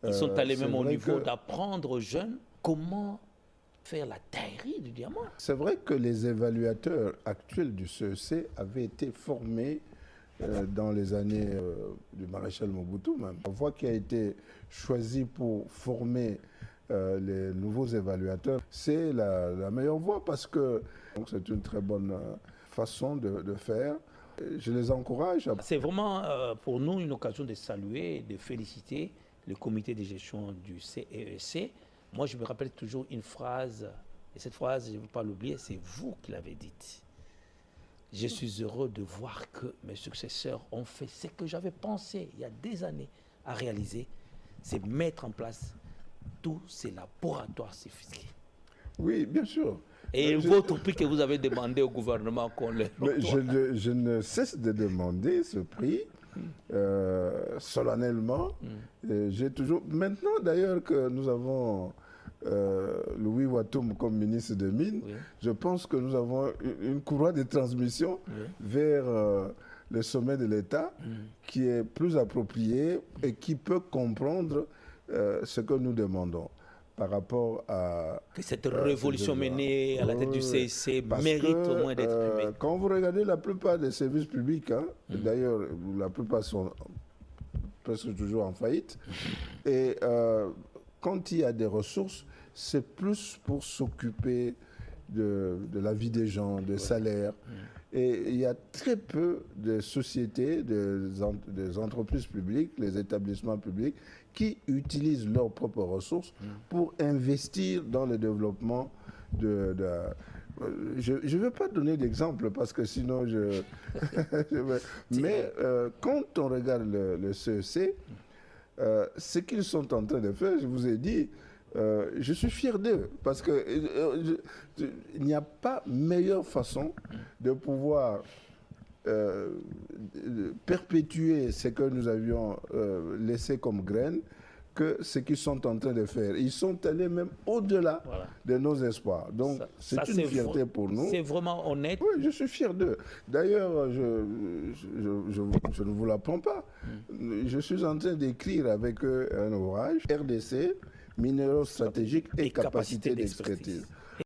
Ils sont allés même au niveau que d'apprendre aux jeunes comment faire la taillerie du diamant. c'est vrai que les évaluateurs actuels du CEC avaient été formés dans les années du maréchal Mobutu même. La voie qui a été choisie pour former les nouveaux évaluateurs, c'est la meilleure voie parce que c'est une très bonne façon de faire. Je les encourage. C'est vraiment pour nous une occasion de saluer et de féliciter le comité de gestion du CEC. Moi, je me rappelle toujours une phrase, et cette phrase, je ne veux pas l'oublier, c'est vous qui l'avez dite. Je suis heureux de voir que mes successeurs ont fait ce que j'avais pensé il y a des années à réaliser, c'est mettre en place tous ces laboratoires fiscaux. Oui, bien sûr. Et votre prix que vous avez demandé au gouvernement qu'on le... Mais je ne cesse de demander ce prix solennellement. J'ai toujours... Maintenant, d'ailleurs, que nous avons Louis Watoum comme ministre des Mines, Oui. je pense que nous avons une courroie de transmission vers le sommet de l'État qui est plus appropriée et qui peut comprendre ce que nous demandons par rapport à... Que cette révolution menée à la tête du CIC mérite au moins d'être publique. Quand vous regardez la plupart des services publics, hein, d'ailleurs la plupart sont presque toujours en faillite, et quand il y a des ressources, c'est plus pour s'occuper de la vie des gens, des salaires. Et il y a très peu de sociétés, des entreprises publiques, les établissements publics, qui utilisent leurs propres ressources pour investir dans le développement je ne vais pas donner d'exemple parce que sinon mais quand on regarde le CEC, ce qu'ils sont en train de faire, je vous ai dit, je suis fier d'eux parce que il n'y a pas meilleure façon de pouvoir perpétuer ce que nous avions laissé comme graines que ce qu'ils sont en train de faire. Ils sont allés même au-delà de nos espoirs. Donc, c'est une fierté pour nous. C'est vraiment honnête. Oui, je suis fier d'eux. D'ailleurs, je ne vous l'apprends pas. Je suis en train d'écrire avec eux un ouvrage, RDC, minéraux stratégiques et capacités d'expertise.